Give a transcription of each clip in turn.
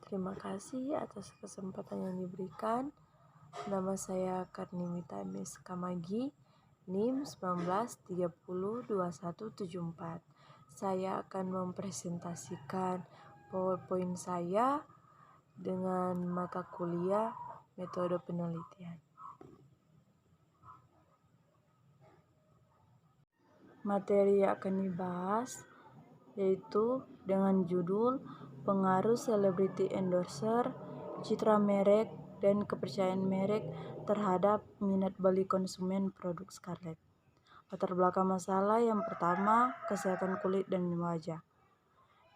Terima kasih atas kesempatan yang diberikan. Nama saya Karnimita MS Kamagi, NIM 19302174. Saya akan mempresentasikan PowerPoint saya dengan mata kuliah metode penelitian. Materi yang akan dibahas yaitu dengan judul pengaruh selebriti endorser, citra merek, dan kepercayaan merek terhadap minat beli konsumen produk Scarlett. Latar belakang masalah yang pertama, kesehatan kulit dan wajah,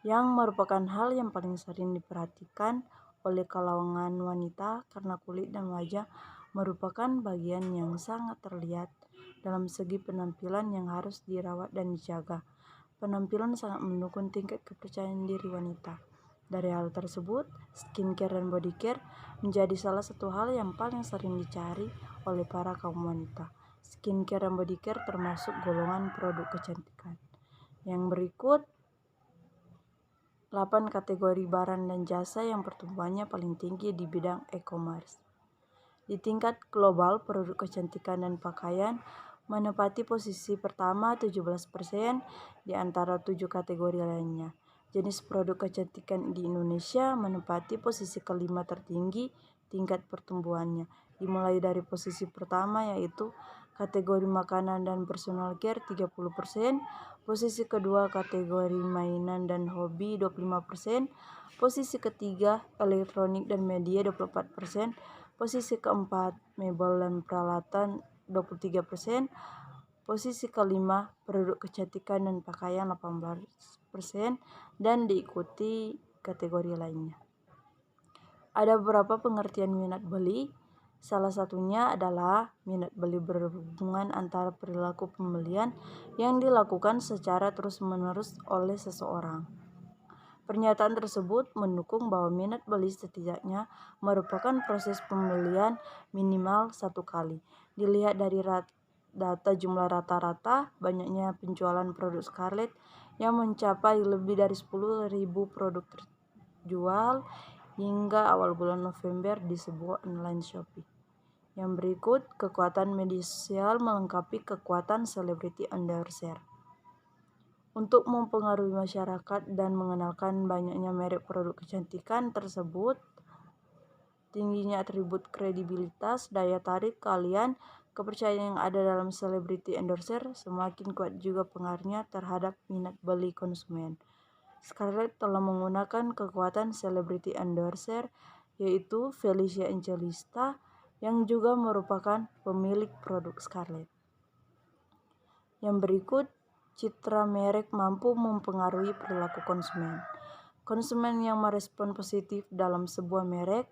yang merupakan hal yang paling sering diperhatikan oleh kalangan wanita karena kulit dan wajah merupakan bagian yang sangat terlihat dalam segi penampilan yang harus dirawat dan dijaga. Penampilan sangat mendukung tingkat kepercayaan diri wanita. Dari hal tersebut, skincare dan body care menjadi salah satu hal yang paling sering dicari oleh para kaum wanita. Skincare dan body care termasuk golongan produk kecantikan. Yang berikut 8 kategori barang dan jasa yang pertumbuhannya paling tinggi di bidang e-commerce. Di tingkat global, produk kecantikan dan pakaian menempati posisi pertama 17% di antara 7 kategori lainnya. Jenis produk kecantikan di Indonesia menempati posisi kelima tertinggi tingkat pertumbuhannya, dimulai dari posisi pertama yaitu kategori makanan dan personal care 30%, posisi kedua kategori mainan dan hobi 25%, posisi ketiga elektronik dan media 24%, posisi keempat mebel dan peralatan 23%, posisi kelima produk kecantikan dan pakaian 18%, dan diikuti kategori lainnya. Ada beberapa pengertian minat beli. Salah satunya adalah minat beli berhubungan antara perilaku pembelian yang dilakukan secara terus-menerus oleh seseorang. Pernyataan tersebut mendukung bahwa minat beli setidaknya merupakan proses pembelian minimal satu kali. Dilihat dari data jumlah rata-rata banyaknya penjualan produk Scarlett yang mencapai lebih dari 10.000 produk terjual hingga awal bulan November di sebuah online Shopee. Yang berikut, kekuatan media sosial melengkapi kekuatan selebriti endorser. Untuk mempengaruhi masyarakat dan mengenalkan banyaknya merek produk kecantikan tersebut, tingginya atribut kredibilitas, daya tarik kalian, kepercayaan yang ada dalam selebriti endorser semakin kuat juga pengaruhnya terhadap minat beli konsumen. Scarlett telah menggunakan kekuatan selebriti endorser yaitu Felicia Angelista yang juga merupakan pemilik produk Scarlett. Yang berikut, citra merek mampu mempengaruhi perilaku konsumen. Konsumen yang merespon positif dalam sebuah merek,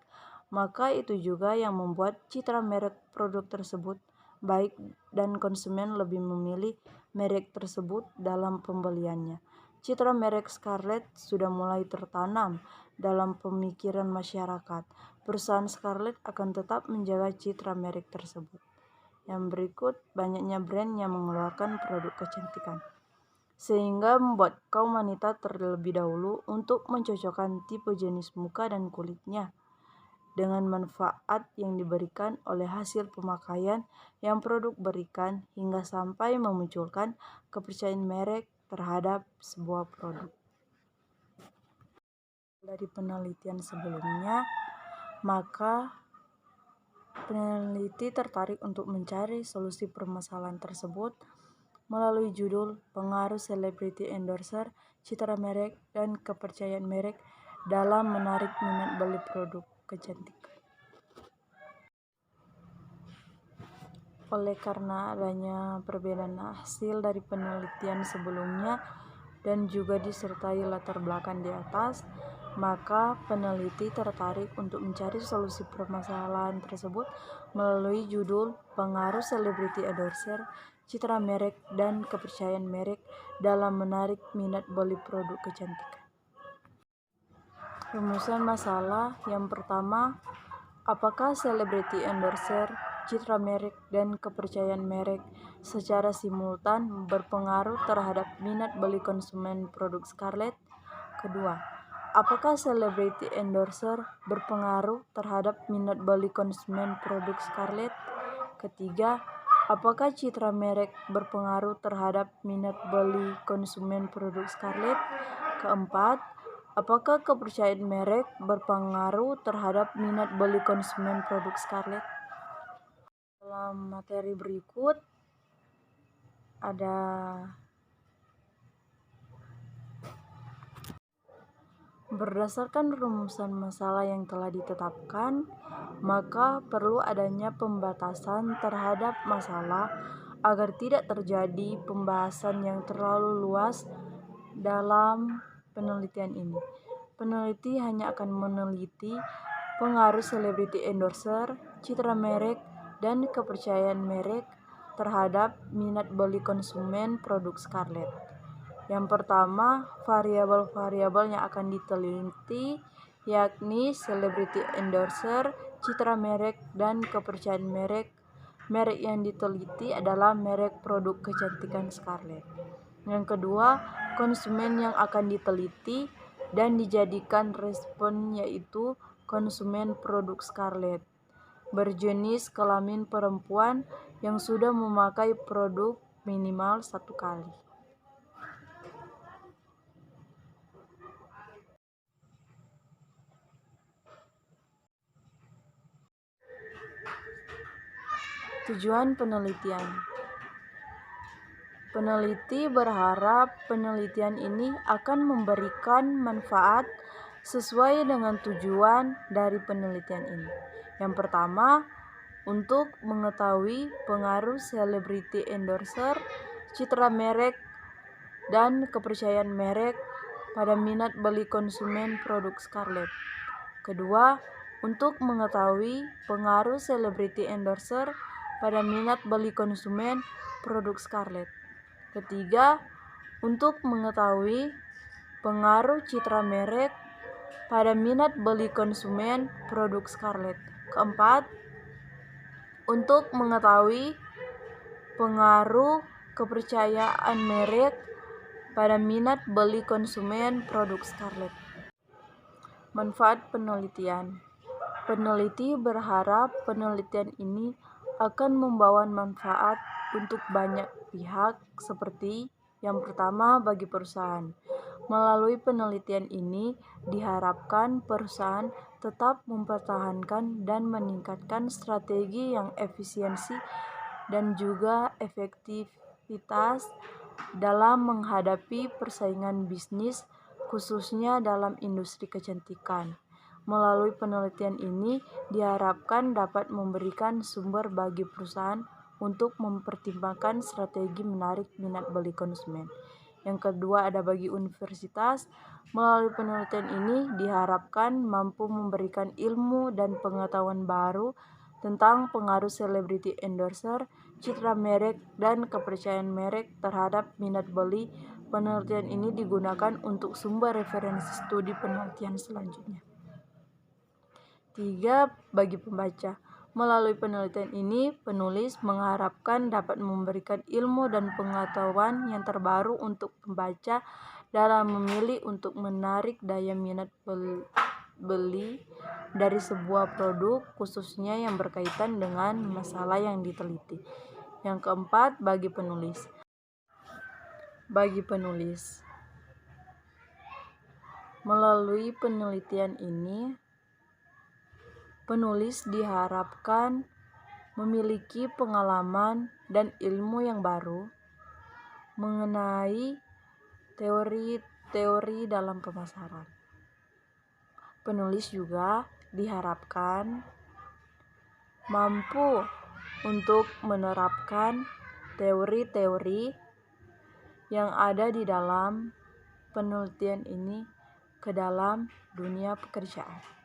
maka itu juga yang membuat citra merek produk tersebut baik dan konsumen lebih memilih merek tersebut dalam pembeliannya. Citra merek Scarlett sudah mulai tertanam dalam pemikiran masyarakat. Perusahaan Scarlett akan tetap menjaga citra merek tersebut. Yang berikut, banyaknya brand yang mengeluarkan produk kecantikan, sehingga membuat kaum wanita terlebih dahulu untuk mencocokkan tipe jenis muka dan kulitnya dengan manfaat yang diberikan oleh hasil pemakaian yang produk berikan hingga sampai memunculkan kepercayaan merek terhadap sebuah produk. Dari penelitian sebelumnya, maka peneliti tertarik untuk mencari solusi permasalahan tersebut melalui judul pengaruh selebriti endorser, citra merek, dan kepercayaan merek dalam menarik minat beli produk kecantikan. Oleh karena adanya perbedaan hasil dari penelitian sebelumnya dan juga disertai latar belakang di atas, maka peneliti tertarik untuk mencari solusi permasalahan tersebut melalui judul pengaruh selebriti endorser, citra merek, dan kepercayaan merek dalam menarik minat beli produk kecantikan. Rumusan masalah yang pertama, apakah selebriti endorser, citra merek, dan kepercayaan merek secara simultan berpengaruh terhadap minat beli konsumen produk Scarlett? Kedua, apakah celebrity endorser berpengaruh terhadap minat beli konsumen produk Scarlett? Ketiga, apakah citra merek berpengaruh terhadap minat beli konsumen produk Scarlett? Keempat, apakah kepercayaan merek berpengaruh terhadap minat beli konsumen produk Scarlett? Dalam materi berikut ada berdasarkan rumusan masalah yang telah ditetapkan, maka perlu adanya pembatasan terhadap masalah agar tidak terjadi pembahasan yang terlalu luas dalam penelitian ini. Peneliti hanya akan meneliti pengaruh celebrity endorser, citra merek, dan kepercayaan merek terhadap minat beli konsumen produk Scarlett. Yang pertama, variabel-variabel yang akan diteliti yakni celebrity endorser, citra merek, dan kepercayaan merek. Merek yang diteliti adalah merek produk kecantikan Scarlett. Yang kedua, konsumen yang akan diteliti dan dijadikan respon yaitu konsumen produk Scarlett berjenis kelamin perempuan yang sudah memakai produk minimal 1 kali. Tujuan penelitian. Peneliti berharap penelitian ini akan memberikan manfaat sesuai dengan tujuan dari penelitian ini. Yang pertama, untuk mengetahui pengaruh celebrity endorser, citra merek, dan kepercayaan merek pada minat beli konsumen produk Scarlett. Kedua, untuk mengetahui pengaruh celebrity endorser pada minat beli konsumen produk Scarlett. Ketiga, untuk mengetahui pengaruh citra merek pada minat beli konsumen produk Scarlett. Keempat, untuk mengetahui pengaruh kepercayaan merek pada minat beli konsumen produk Scarlett. Manfaat penelitian. Peneliti berharap penelitian ini akan membawa manfaat untuk banyak pihak seperti yang pertama bagi perusahaan. Melalui penelitian ini diharapkan perusahaan tetap mempertahankan dan meningkatkan strategi yang efisiensi dan juga efektivitas dalam menghadapi persaingan bisnis khususnya dalam industri kecantikan. Melalui penelitian ini diharapkan dapat memberikan sumber bagi perusahaan untuk mempertimbangkan strategi menarik minat beli konsumen. Yang kedua ada bagi universitas. Melalui penelitian ini diharapkan mampu memberikan ilmu dan pengetahuan baru tentang pengaruh celebrity endorser, citra merek, dan kepercayaan merek terhadap minat beli. Penelitian ini digunakan untuk sumber referensi studi penelitian selanjutnya. 3. Bagi pembaca. Melalui penelitian ini, penulis mengharapkan dapat memberikan ilmu dan pengetahuan yang terbaru untuk pembaca dalam memilih untuk menarik daya minat beli dari sebuah produk, khususnya yang berkaitan dengan masalah yang diteliti. Yang keempat, bagi penulis. Bagi penulis. Melalui penelitian ini, penulis diharapkan memiliki pengalaman dan ilmu yang baru mengenai teori-teori dalam pemasaran. Penulis juga diharapkan mampu untuk menerapkan teori-teori yang ada di dalam penelitian ini ke dalam dunia pekerjaan.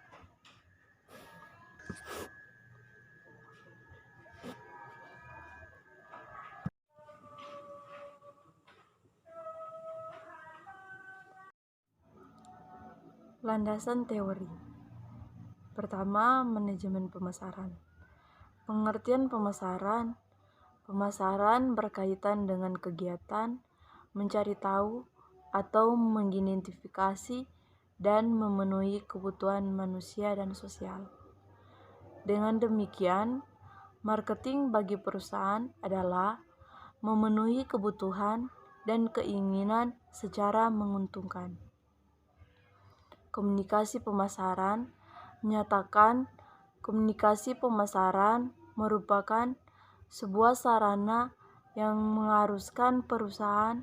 Landasan teori. Pertama, manajemen pemasaran. Pengertian pemasaran. Pemasaran berkaitan dengan kegiatan mencari tahu atau mengidentifikasi dan memenuhi kebutuhan manusia dan sosial. Dengan demikian, marketing bagi perusahaan adalah memenuhi kebutuhan dan keinginan secara menguntungkan. Komunikasi pemasaran menyatakan komunikasi pemasaran merupakan sebuah sarana yang mengharuskan perusahaan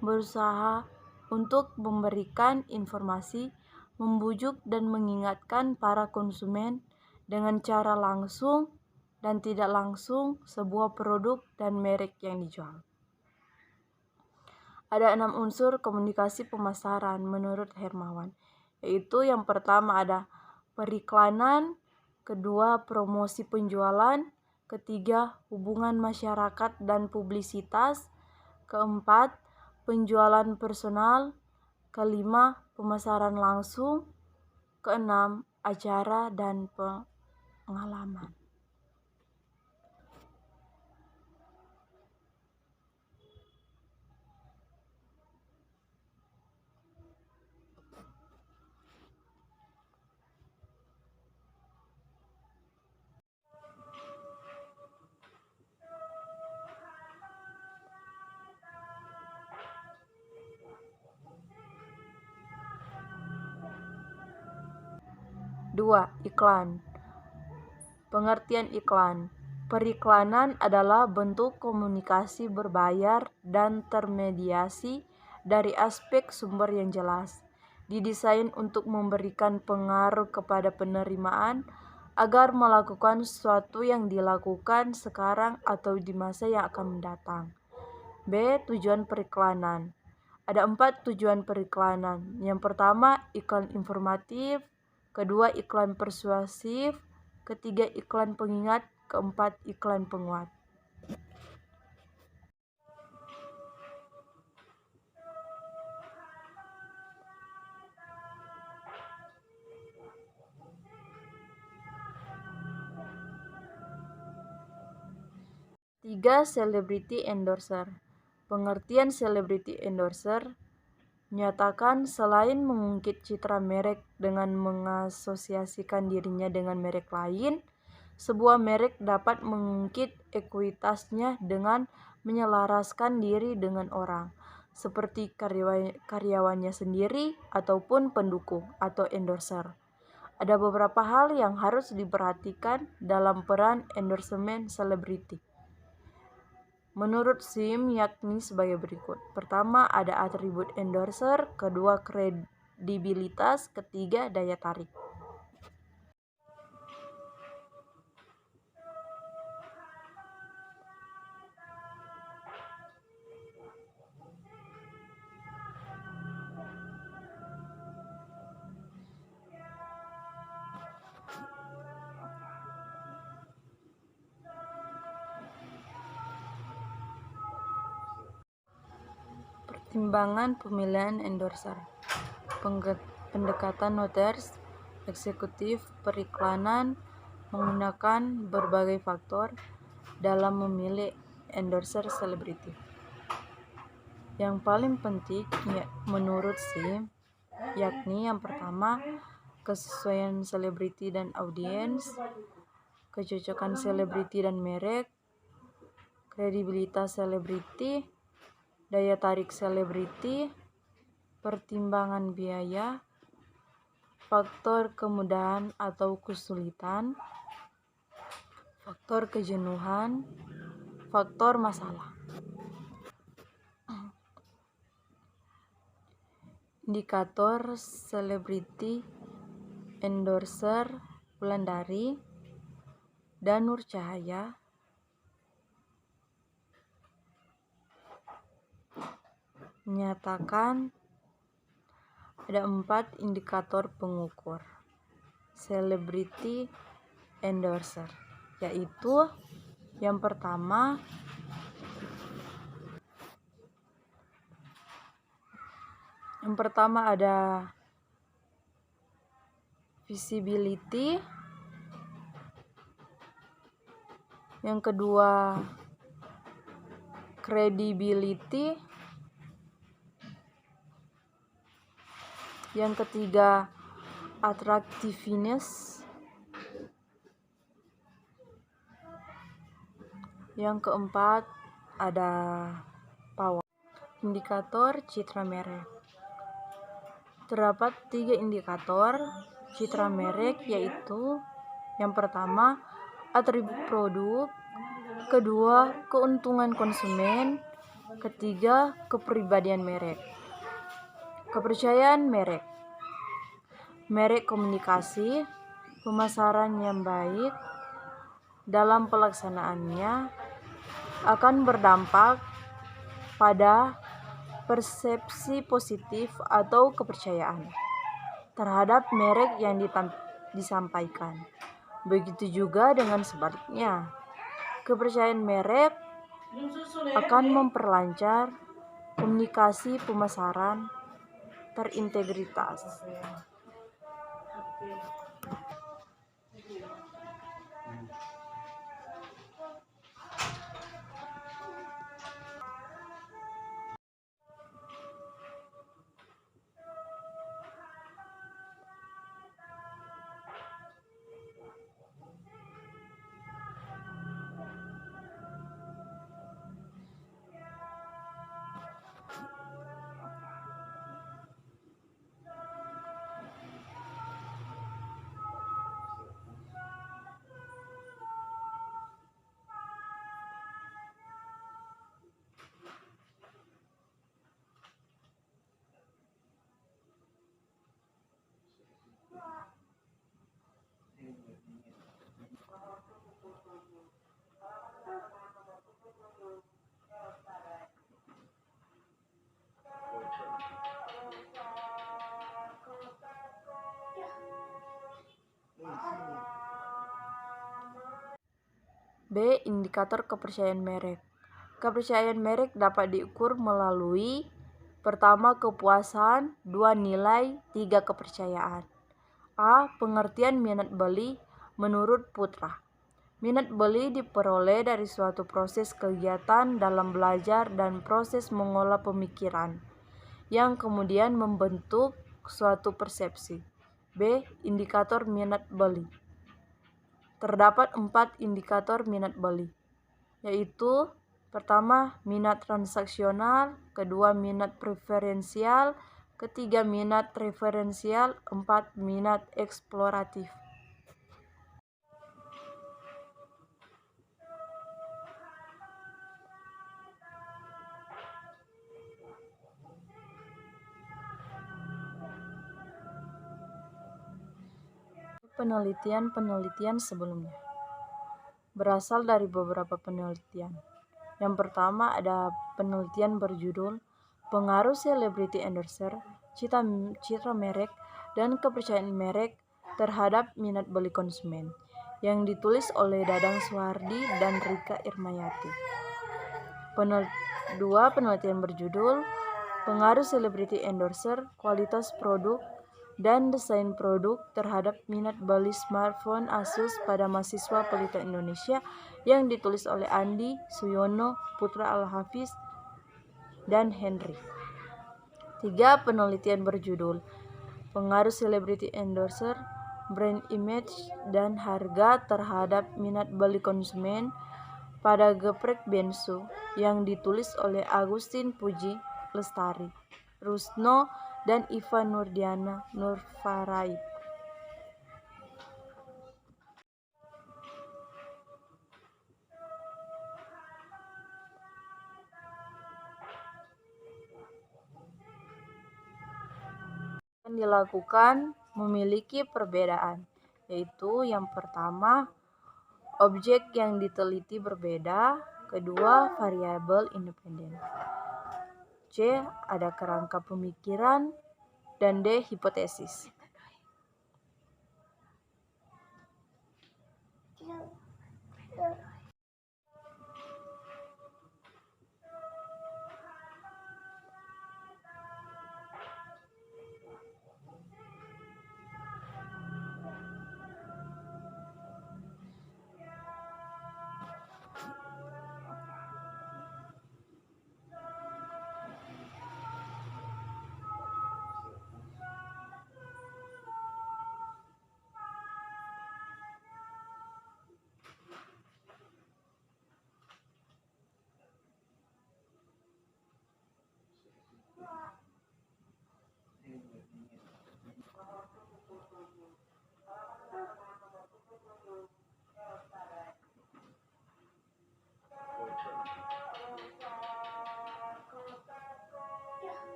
berusaha untuk memberikan informasi, membujuk dan mengingatkan para konsumen dengan cara langsung dan tidak langsung sebuah produk dan merek yang dijual. Ada 6 unsur komunikasi pemasaran menurut Hermawan, yaitu yang pertama ada periklanan, kedua promosi penjualan, ketiga hubungan masyarakat dan publisitas, keempat penjualan personal, kelima pemasaran langsung, keenam acara dan pengalaman. Dua, iklan. Pengertian iklan. Periklanan adalah bentuk komunikasi berbayar dan termediasi dari aspek sumber yang jelas. Didesain untuk memberikan pengaruh kepada penerimaan agar melakukan sesuatu yang dilakukan sekarang atau di masa yang akan mendatang. B. Tujuan periklanan. Ada 4 tujuan periklanan. Yang pertama, iklan informatif. Kedua, iklan persuasif. Ketiga, iklan pengingat. Keempat, iklan penguat. Tiga, celebrity endorser. Pengertian celebrity endorser menyatakan selain mengungkit citra merek dengan mengasosiasikan dirinya dengan merek lain, sebuah merek dapat mengungkit ekuitasnya dengan menyelaraskan diri dengan orang, seperti karyawannya sendiri ataupun pendukung atau endorser. Ada beberapa hal yang harus diperhatikan dalam peran endorsement selebriti. Menurut SIM yakni sebagai berikut. Pertama, ada atribut endorser, kedua kredibilitas, ketiga daya tarik. Pertimbangan pemilihan endorser. Pendekatan noters, eksekutif, periklanan menggunakan berbagai faktor dalam memilih endorser selebriti. Yang paling penting menurut SIM yakni yang pertama, kesesuaian selebriti dan audiens, kecocokan selebriti dan merek, kredibilitas selebriti, daya tarik selebriti, pertimbangan biaya, faktor kemudahan atau kesulitan, faktor kejenuhan, faktor masalah. Indikator selebriti endorser Wulandari dan Nur Cahaya menyatakan ada 4 indikator pengukur selebriti endorser, yaitu yang pertama ada visibility, yang kedua credibility, Yang ketiga, attractiveness. Yang keempat, ada power. Indikator citra merek. Terdapat 3 indikator citra merek, yaitu yang pertama, atribut produk, kedua, keuntungan konsumen, ketiga, kepribadian merek. Kepercayaan merek. Merek komunikasi, pemasaran yang baik dalam pelaksanaannya akan berdampak pada persepsi positif atau kepercayaan terhadap merek yang disampaikan. Begitu juga dengan sebaliknya. Kepercayaan merek akan memperlancar komunikasi pemasaran terintegritas. B. Indikator kepercayaan merek. Kepercayaan merek dapat diukur melalui pertama, kepuasan, 2, nilai, 3, kepercayaan. A. Pengertian minat beli menurut Putra. Minat beli diperoleh dari suatu proses kegiatan dalam belajar dan proses mengolah pemikiran, yang kemudian membentuk suatu persepsi. B. Indikator minat beli. Terdapat 4 indikator minat beli, yaitu pertama, minat transaksional, kedua, minat preferensial, ketiga, minat referensial, 4, minat eksploratif. Penelitian sebelumnya berasal dari beberapa penelitian. Yang pertama, ada penelitian berjudul Pengaruh Celebrity Endorser, Citra Merek, dan Kepercayaan Merek terhadap Minat Beli Konsumen, yang ditulis oleh Dadang Suhardi dan Rika Irmayati. Dua penelitian berjudul Pengaruh Celebrity Endorser, Kualitas Produk dan Desain Produk terhadap Minat Beli Smartphone Asus pada Mahasiswa Pelita Indonesia, yang ditulis oleh Andi Suyono, Putra Al-Hafiz, dan Henry. 3 penelitian berjudul Pengaruh Celebrity Endorser, Brand Image dan Harga terhadap Minat Beli Konsumen pada Geprek Bensu, yang ditulis oleh Agustin Puji Lestari, Rusno, dan Iva Nurdiana Nurfaraid. Yang dilakukan memiliki perbedaan, yaitu yang pertama, objek yang diteliti berbeda, kedua, variabel independen, C, ada kerangka pemikiran, dan D, hipotesis.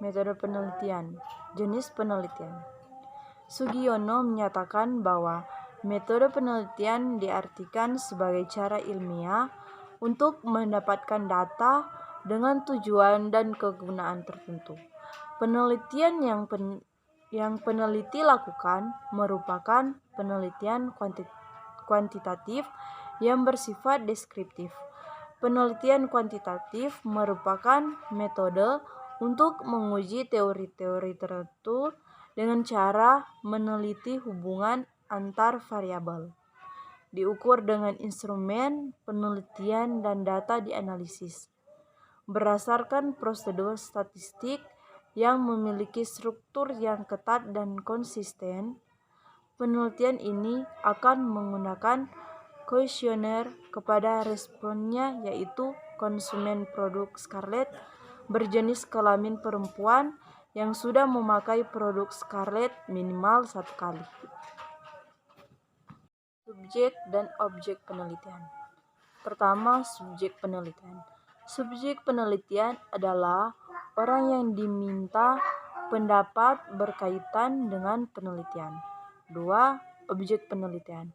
Metode penelitian, jenis penelitian. Sugiono menyatakan bahwa metode penelitian diartikan sebagai cara ilmiah untuk mendapatkan data dengan tujuan dan kegunaan tertentu. Penelitian yang peneliti lakukan merupakan penelitian kuantitatif yang bersifat deskriptif. Penelitian kuantitatif merupakan metode untuk menguji teori-teori tertentu dengan cara meneliti hubungan antar variabel. Diukur dengan instrumen penelitian dan data dianalisis. Berdasarkan prosedur statistik yang memiliki struktur yang ketat dan konsisten, penelitian ini akan menggunakan kuesioner kepada responnya, yaitu konsumen produk Scarlett berjenis kelamin perempuan yang sudah memakai produk Scarlett minimal 1 kali. Subjek dan objek penelitian. Pertama, subjek penelitian. Subjek penelitian adalah orang yang diminta pendapat berkaitan dengan penelitian. 2. Objek penelitian.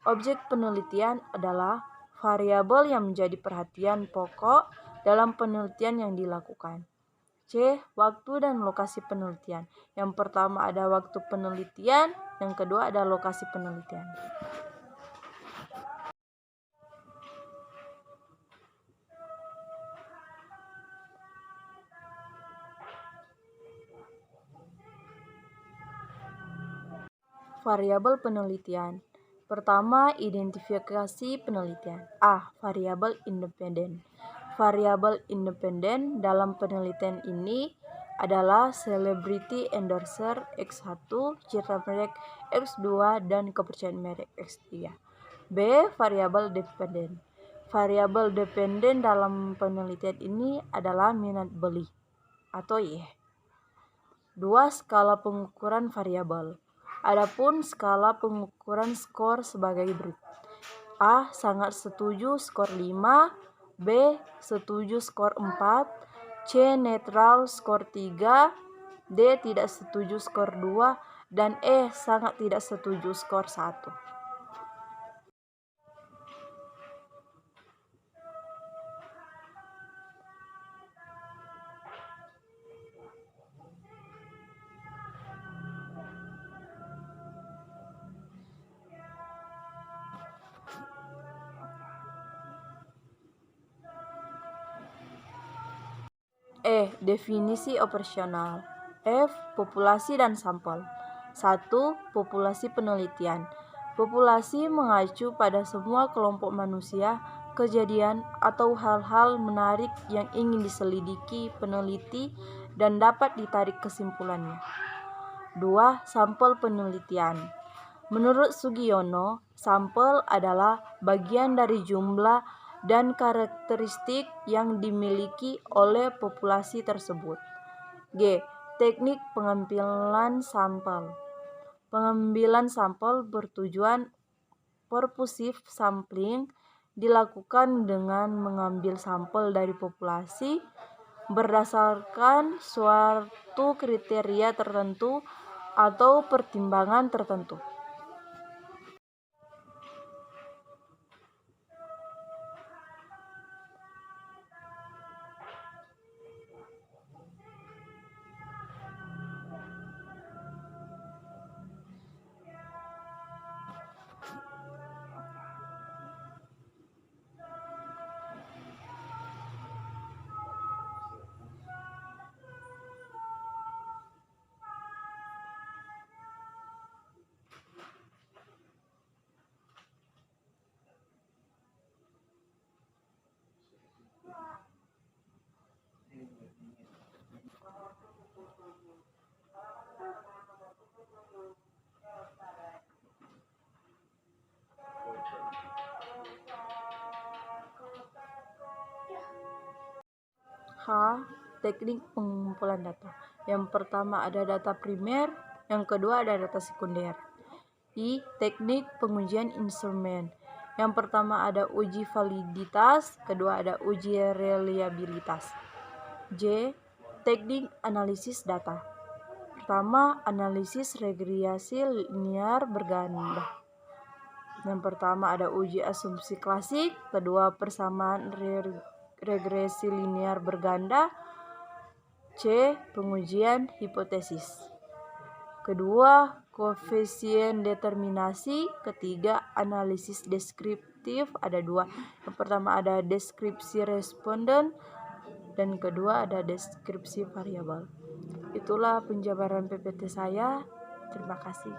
Objek penelitian adalah variabel yang menjadi perhatian pokok dalam penelitian yang dilakukan. C. Waktu dan lokasi penelitian. Yang pertama ada waktu penelitian, yang kedua ada lokasi penelitian. Variabel penelitian. Pertama, identifikasi penelitian. A. Variabel independen. Variabel independen dalam penelitian ini adalah celebrity endorser X1, citra merek X2, dan kepercayaan merek X3. B. Variabel dependen. Variabel dependen dalam penelitian ini adalah minat beli atau Y. 2. Skala pengukuran variabel. Adapun skala pengukuran skor sebagai berikut. A. Sangat setuju skor 5, B. Setuju skor 4, C. Netral skor 3, D. Tidak setuju skor 2, dan E. Sangat tidak setuju skor 1. E. Definisi operasional. F. Populasi dan sampel. 1. Populasi penelitian. Populasi mengacu pada semua kelompok manusia, kejadian, atau hal-hal menarik yang ingin diselidiki peneliti dan dapat ditarik kesimpulannya. 2. Sampel penelitian. Menurut Sugiono, sampel adalah bagian dari jumlah dan karakteristik yang dimiliki oleh populasi tersebut. G. Teknik pengambilan sampel. Pengambilan sampel bertujuan purposive sampling dilakukan dengan mengambil sampel dari populasi berdasarkan suatu kriteria tertentu atau pertimbangan tertentu. Teknik pengumpulan data. Yang pertama ada data primer, yang kedua ada data sekunder. I. Teknik pengujian instrumen. Yang pertama ada uji validitas, kedua ada uji reliabilitas. J. Teknik analisis data. Pertama, analisis regresi linear berganda. Yang pertama ada uji asumsi klasik, kedua persamaan regresi linear berganda. C. Pengujian hipotesis. Kedua, koefisien determinasi. Ketiga, analisis deskriptif. Ada dua. Yang pertama ada deskripsi responden, dan kedua ada deskripsi variabel. Itulah penjabaran PPT saya. Terima kasih.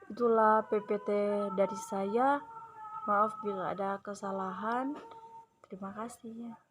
Itulah PPT dari saya. Maaf bila ada kesalahan. Terima kasih.